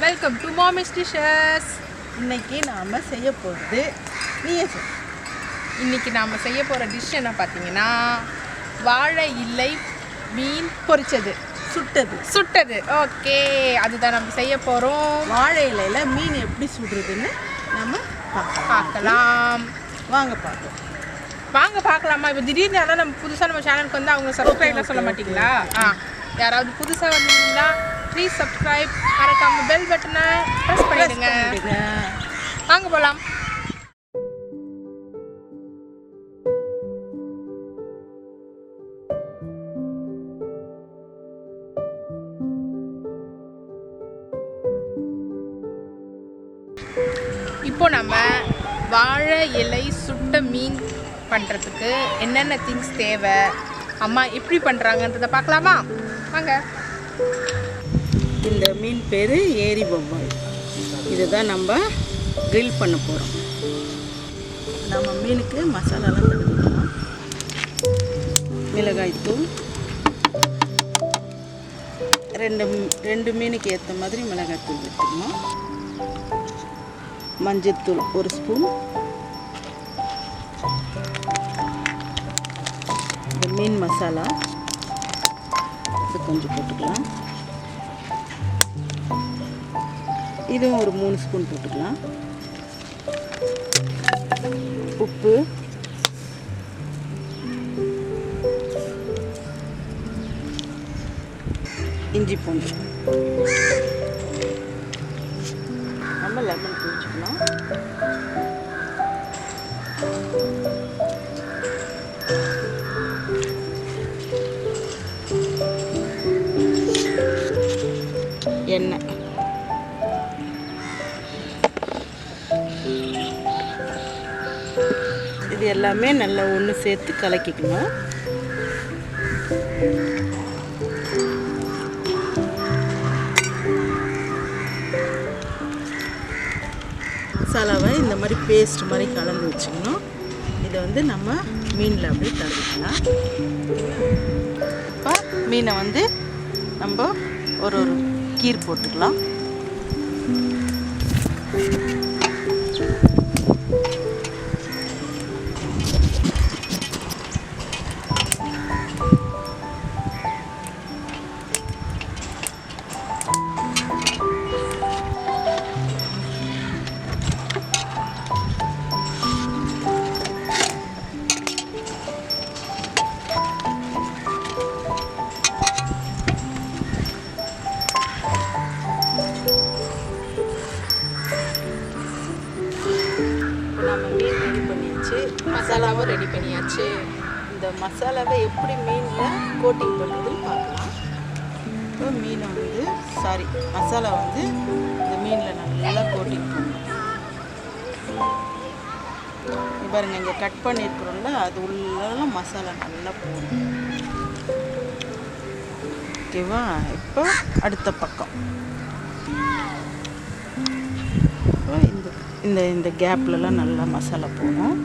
Welcome to மாமிஸ் dishes. இன்னைக்கு நாம் செய்ய போகிறது நீயே சொல். இன்னைக்கு நாம் செய்ய போகிற டிஷ் என்ன பார்த்தீங்கன்னா வாழை இலை மீன் பொரிச்சது சுட்டது. ஓகே, அதுதான் நம்ம செய்ய போகிறோம். வாழை இலையில் மீன் எப்படி சுடுறதுன்னு நம்ம பார்க்கலாம். வாங்க பார்க்கலாமா? இப்போ திடீர்னு யாராவது நம்ம புதுசாக நம்ம சேனலுக்கு வந்து அவங்க சப்ஸ்கிரைப்லாம் சொல்ல மாட்டிங்களா? யாராவது புதுசாக வந்தீங்கன்னா ப்ளீஸ் சப்ஸ்கிரைப், மறக்காம பெல் பட்டனை ப்ரெஸ் பண்ணிடுங்க. வாங்க போகலாம். இப்போ நம்ம வாழை இலை சுட்ட மீன் பண்ணுறதுக்கு என்னென்ன திங்ஸ் தேவை, அம்மா எப்படி பண்ணுறாங்கன்றதை பார்க்கலாமா? வாங்க. இந்த மீன் பேர் ஏரி பொம்பாய். இதுதான் நம்ம க்ரில் பண்ண போகிறோம். நம்ம மீனுக்கு மசாலாலாம் தடவிக்கலாம். மிளகாய்த்தூள் ரெண்டு மீனுக்கு ஏற்ற மாதிரி மிளகாய்த்தூள் எடுத்துக்கணும். மஞ்சத்தூள் 1 ஸ்பூன். இந்த மீன் மசாலா இது கொஞ்சம் போட்டுக்கலாம். இதுவும் ஒரு 3 ஸ்பூன் போட்டுக்கலாம். உப்பு, இஞ்சி பூண்டு, நம்ம லெமன் பிழிச்சுக்கலாம். எண்ணெய், இது எல்லாமே நல்லா ஒன்று சேர்த்து கலக்கிக்கணும். மசாலாவை இந்த மாதிரி பேஸ்ட் மாதிரி கலந்து வச்சுக்கணும். இதை வந்து நம்ம மீனில் அப்படியே தடவிக்கலாம். இப்போ மீனை வந்து நம்ம ஒரு கீர் போட்டுக்கலாம். நம்ம மீன் ரெடி பண்ணியாச்சு, மசாலாவும் ரெடி பண்ணியாச்சு. இந்த மசாலாவை எப்படி மீனில் கோட்டிங் பண்ணுறதுன்னு பார்க்கலாம். இப்போ மீனை வந்து மசாலா வந்து இந்த மீனில் நல்லா கோட்டிங் பண்ணணும். பாருங்கள், இங்கே கட் பண்ணியிருக்கிறோம்ல, அது உள்ளெல்லாம் மசாலா நல்லா போடணும். ஓகேவா? இப்போ அடுத்த பக்கம் இந்த கேப்லலாம் நல்லா மசாலா போடும்.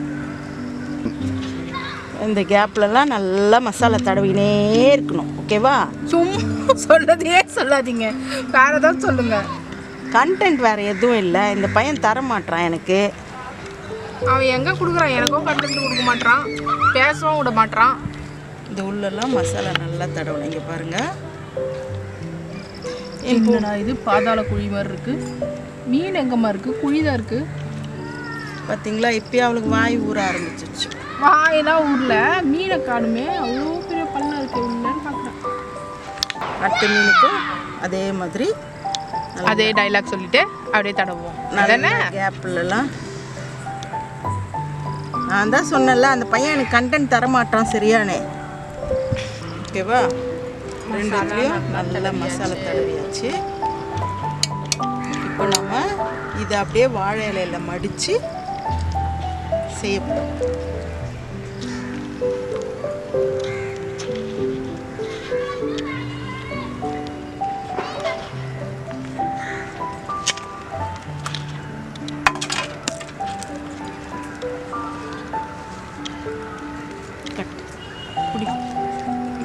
இந்த கேப்லலாம் நல்லா மசாலா தடவினே இருக்கணும். ஓகேவா? சும்மா சொல்லதையே சொல்லாதீங்க, வேறு ஏதாவது சொல்லுங்கள். கண்டென்ட் வேறு எதுவும் இல்லை. இந்த பையன் தர மாட்டான் எனக்கு. அவன் எங்கே கொடுக்குறான்? எனக்கும் கண்டென்ட் கொடுக்க மாட்டான், பேசவும் விட மாட்டான். இந்த உள்ளெல்லாம் மசாலா நல்லா தடவணும். இங்கே பாருங்கள், என்னடா இது பாதாள குழி மாதிரி இருக்குது. மீன் எங்கம்மா இருக்குது? குழி தான் இருக்குது. பார்த்தீங்களா? இப்போயே அவளுக்கு வாய் ஊற ஆரம்பிச்சிருச்சு. வாயெல்லாம் ஊரில் மீனை காணுமே, அவ்வளோ பெரிய பள்ளம் இருக்குது உள்ளன்னு பார்க்குறேன். அடுத்த மீனுக்கும் அதே மாதிரி அதே டைலாக் சொல்லிட்டு அப்படியே தடவோம். நல்ல கேப்லலாம் நான் தான் சொன்னேன்ல, அந்த பையன் எனக்கு கண்டென்ட் தரமாட்டான் சரியானே. ஓகேவா? ரெண்டுத்துலேயும் நல்ல மசாலா தடவியாச்சு. இப்போ நம்ம இதை அப்படியே வாழை இலையில் மடித்து செய்யப்படும்.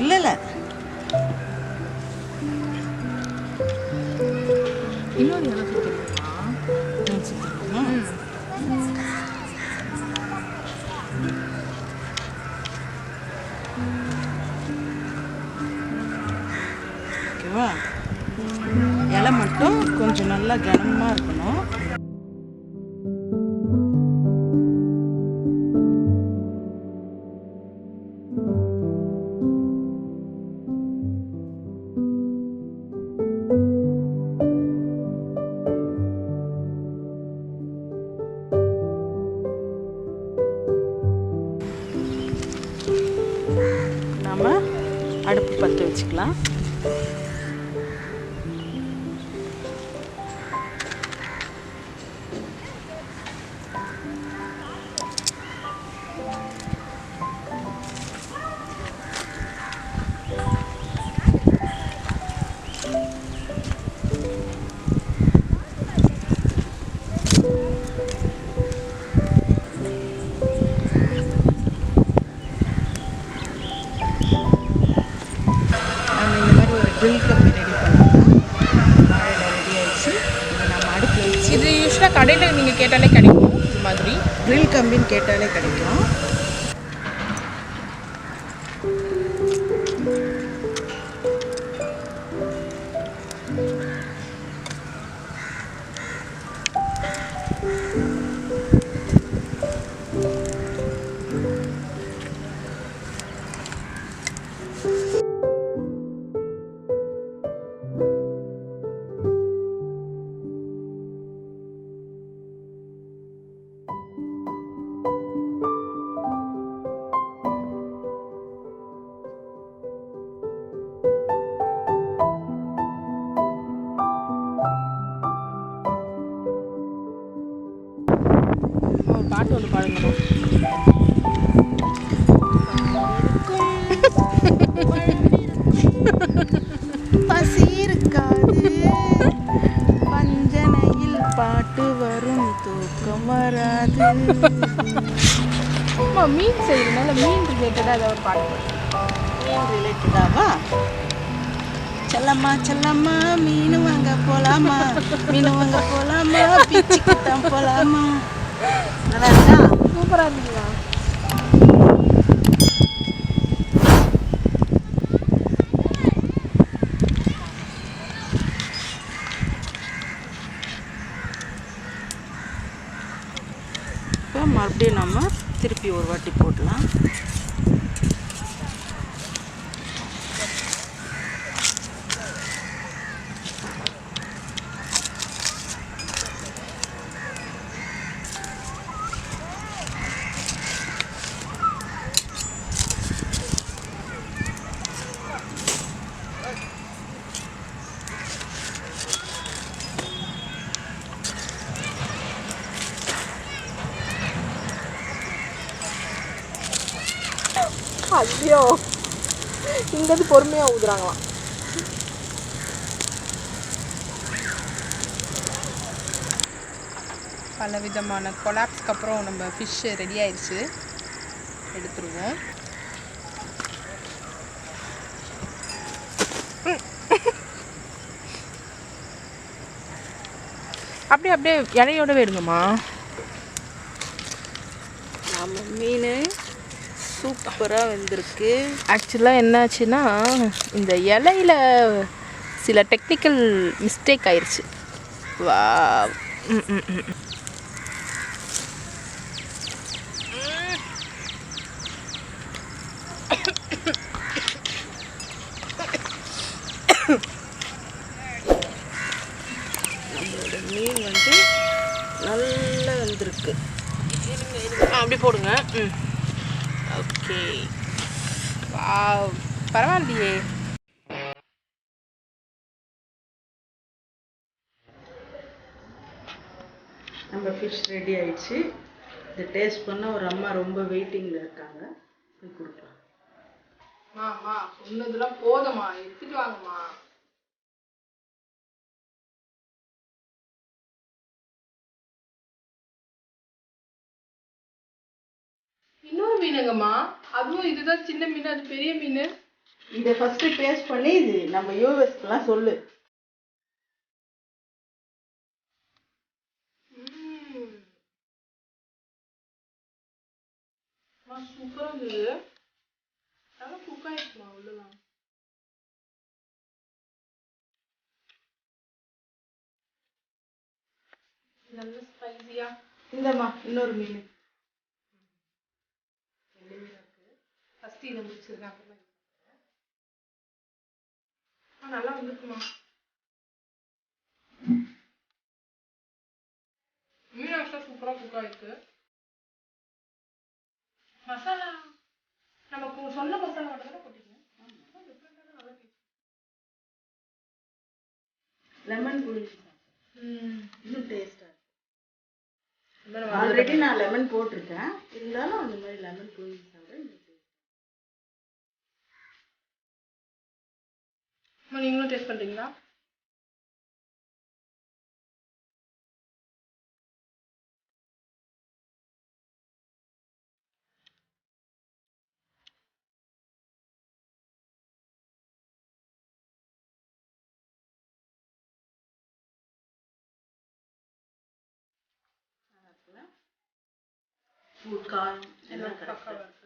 இல்லை இன்னொரு இலை சுற்றிருக்குமா? சுற்றிக்கலாமா? ஓகேவா? இலை மட்டும் கொஞ்சம் நல்லா கனமாக இருக்கணும். நாம அடுப்பு பற்ற வச்சுக்கலாம். ட்ரில் கம்பி ரெடி பண்ணலாம். வாழை ரெடி ஆயிடுச்சு. இதை நம்ம அடுப்பில் வச்சு இது யூஸ்வலாக கடையில் நீங்கள் கேட்டாலே கிடைக்கும். இது மாதிரி ட்ரில் கம்பின்னு கேட்டாலே கிடைக்கும். பாட்டு ஒன்று பாடுங்கம்மா. பசி இருக்காது பஞ்சனையில் பாட்டு வரும் தூக்கம் வராது. அம்மா மீன் செய்யறதுனால மீன் ரிலேட்டடாக ஏதாவது ஒரு பாட்டு பாடு. மீன் ரிலேட்டடாவா? செல்லம்மா செல்லம்மா மீன் வாங்க போலாமா, மீன் வாங்க போலாமா, பீச்சுக்கு தான் போலாமா. நல்லா இருக்கா? சூப்பராக இருந்தீங்களா? இப்போ மறுபடியும் நம்ம திருப்பி ஒரு வாட்டி போடலாம். ஐயோ, இங்கேருந்து பொறுமையாக ஊதுறாங்களாம். பல விதமான கொலாப்ஸ்க்கு அப்புறம் நம்ம ஃபிஷ்ஷு ரெடி ஆயிடுச்சு. எடுத்துருவோம். அப்படியே அப்படியே இலையோடவே எடுங்கம்மா. நம்ம மீன் சூப்பராக வெந்திருக்கு. ஆக்சுவலாக என்னாச்சுன்னா இந்த இலையில சில டெக்னிக்கல் மிஸ்டேக் ஆயிடுச்சு. வா நம்மளோட மீன் வந்து நல்லா வெந்திருக்கு. அப்படி போடுங்க. ஓகே, வாவ், பரவாயில்லையே. நம்ம ஃபிஷ் ரெடி ஆயிடுச்சு. இதை டேஸ்ட் பண்ண ஒரு அம்மா ரொம்ப வெயிட்டிங்கில் இருக்காங்க. போய் கொடுக்கலாம். அம்மா சொன்னதெல்லாம் போதும்மா, எடுத்துட்டு வாங்கம்மா. இன்னொரு மீனுங்கம்மா, அதுவும் இதுதான் சின்ன மீன், அது பெரிய மீன். இதை ஃபஸ்ட்டு டேஸ்ட் பண்ணி இது நம்ம யூஎஸ்க்குலாம் சொல்லு. சூப்பரா இருந்தது. நல்லா குக் ஆயிடுச்சுமா உள்ளலாம். நல்ல ஸ்பைசியா. இந்தம்மா இன்னொரு மீன். ரெண்டு மீன் இருக்கு. ஃபர்ஸ்ட் இதை முடிச்சிருக்கேன், அப்புறமா நல்லா வந்துருக்குமா. மீன் ஆக்சுவலாக சூப்பராக குக் ஆயிருக்கு. மசாலா நம்ம சொன்ன மசாலா மட்டும் தான் கொட்டிக்கணும். லெமன் புளிஞ்சு இன்னும் டேஸ்டா நல்லா ஆல்ரெடி நான் லெமன் போட்டிருக்கேன், இருந்தாலும் அந்த மாதிரி லெமன் புளிஞ்சு சாப்பிட்றேன். நீங்களும் டேஸ்ட் பண்ணுறீங்களா? காரம் எல்லாம் கரெக்டாக